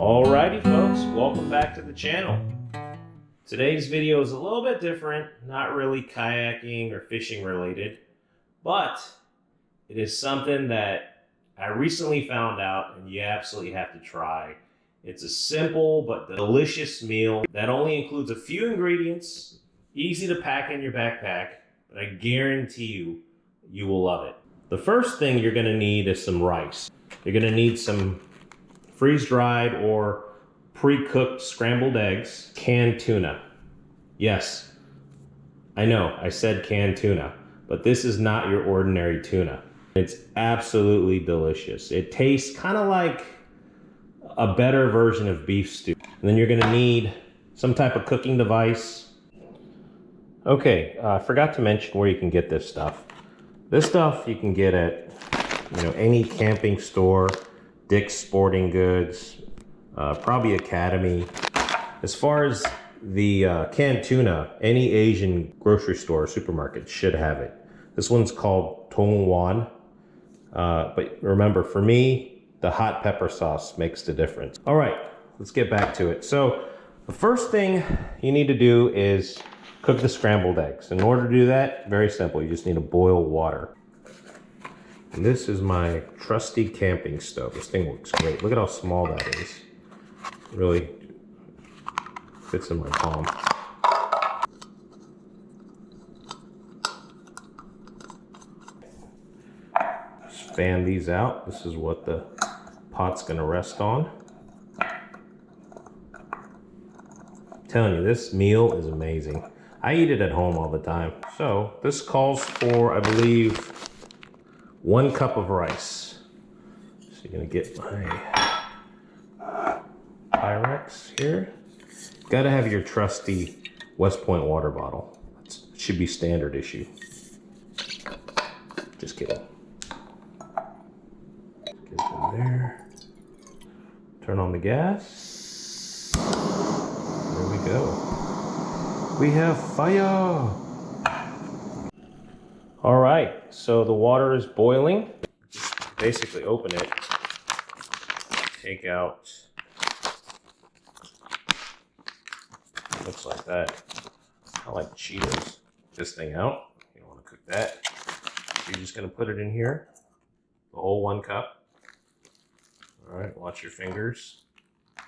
Alrighty folks, welcome back to the channel. Today's video is a little bit different, not really kayaking or fishing related, but it is something that I recently found out and you absolutely have to try. It's a simple but delicious meal that only includes a few ingredients, easy to pack in your backpack, but I guarantee you will love it. The first thing you're going to need is some rice. You're going to need some freeze-dried or pre-cooked scrambled eggs, canned tuna. Yes, I know, I said canned tuna, but this is not your ordinary tuna. It's absolutely delicious. It tastes kind of like a better version of beef stew. And then you're gonna need some type of cooking device. Okay, I forgot to mention where you can get this stuff. This stuff you can get at any camping store, Dick's Sporting Goods, probably Academy. As far as the canned tuna, any Asian grocery store or supermarket should have it. This one's called Tongwan. But remember, for me, the hot pepper sauce makes the difference. All right, let's get back to it. So the first thing you need to do is cook the scrambled eggs. In order to do that, very simple. You just need to boil water. And this is my trusty camping stove. This thing looks great. Look at how small that is. It really fits in my palm. Just fan these out. This is what the pot's gonna rest on. I'm telling you, this meal is amazing. I eat it at home all the time. So this calls for, I believe, 1 cup of rice. So you're gonna get my Pyrex here. Gotta have your trusty West Point water bottle. It should be standard issue. Just kidding. Get it in there. Turn on the gas. There we go. We have fire. All right, so the water is boiling. Just basically open it, take out, looks like that. I like Cheetos. This thing out, you don't want to cook that. So you're just gonna put it in here, the whole 1 cup. All right, watch your fingers.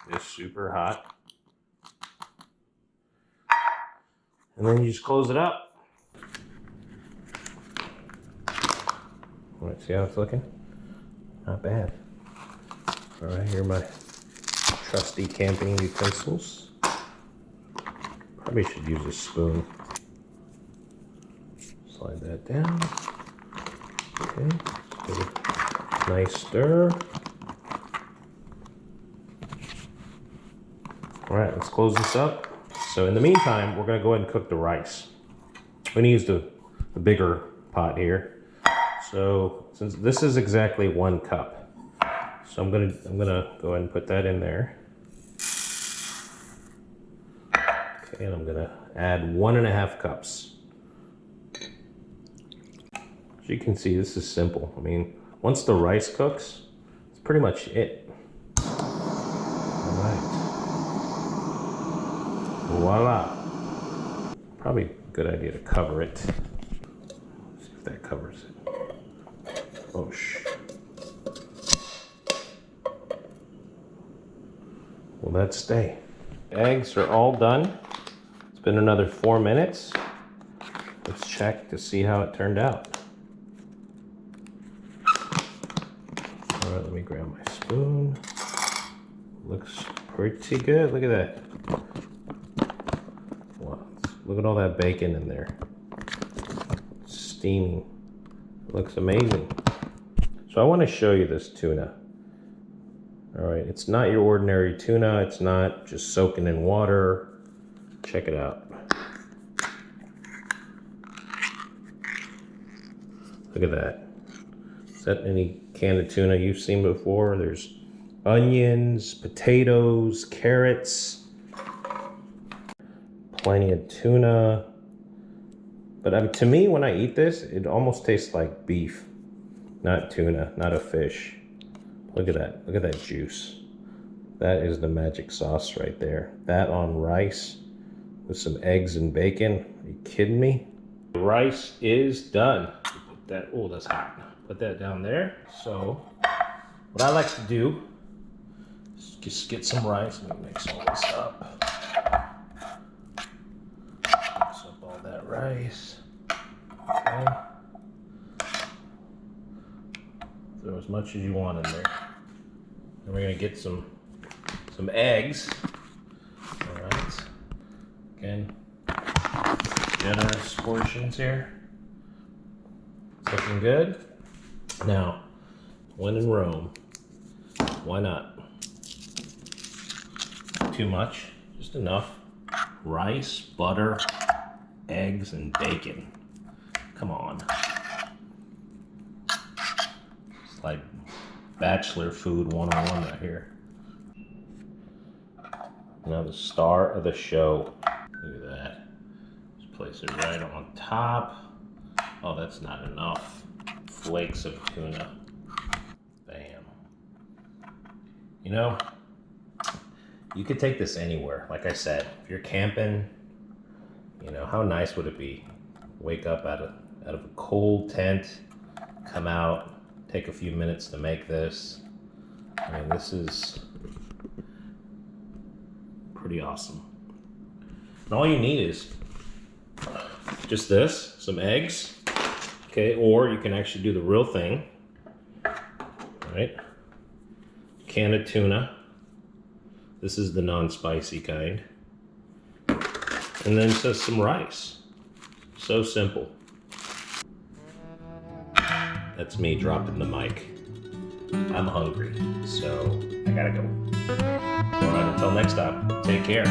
It's super hot. And then you just close it up. All right, see how it's looking? Not bad. All right, here are my trusty camping utensils. Probably should use a spoon. Slide that down. Okay, give it a nice stir. All right, let's close this up. So in the meantime, we're gonna go ahead and cook the rice. I'm gonna use the bigger pot here. So since this is exactly 1 cup, so I'm gonna go ahead and put that in there. Okay, and I'm gonna add 1.5 cups. As you can see, this is simple. I mean, once the rice cooks, it's pretty much it. All right. Voila. Probably a good idea to cover it. Let's see if that covers it. Oh, will that stay? Eggs are all done. It's been another 4 minutes. Let's check to see how it turned out. All right, let me grab my spoon. Looks pretty good. Look at that. Wow. Look at all that bacon in there. It's steaming. It looks amazing. So I want to show you this tuna. All right, it's not your ordinary tuna. It's not just soaking in water. Check it out. Look at that. Is that any can of tuna you've seen before? There's onions, potatoes, carrots, plenty of tuna. But to me, when I eat this, it almost tastes like beef. Not tuna, not a fish. Look at that. Look at that juice. That is the magic sauce right there. That on rice with some eggs and bacon. Are you kidding me? The rice is done. Put that, oh, that's hot. Put that down there. So what I like to do is just get some rice. Let me mix all this up. Mix up all that rice. Okay. Throw as much as you want in there. Then we're gonna get some eggs. All right. Again, generous portions here. It's looking good. Now, when in Rome, why not? Not too much, just enough. Rice, butter, eggs, and bacon. Come on. It's like bachelor food 101 right here. Now the star of the show. Look at that. Just place it right on top. Oh, that's not enough. Flakes of tuna. Bam. You know, you could take this anywhere. Like I said, if you're camping, you know, how nice would it be? Wake up out of a cold tent, come out, take a few minutes to make this. I mean, this is pretty awesome. And all you need is just this, some eggs, okay, or you can actually do the real thing, right? Can of tuna. This is the non-spicy kind. And then just some rice. So simple. That's me dropping the mic. I'm hungry, so I gotta go. All right, until next time, take care.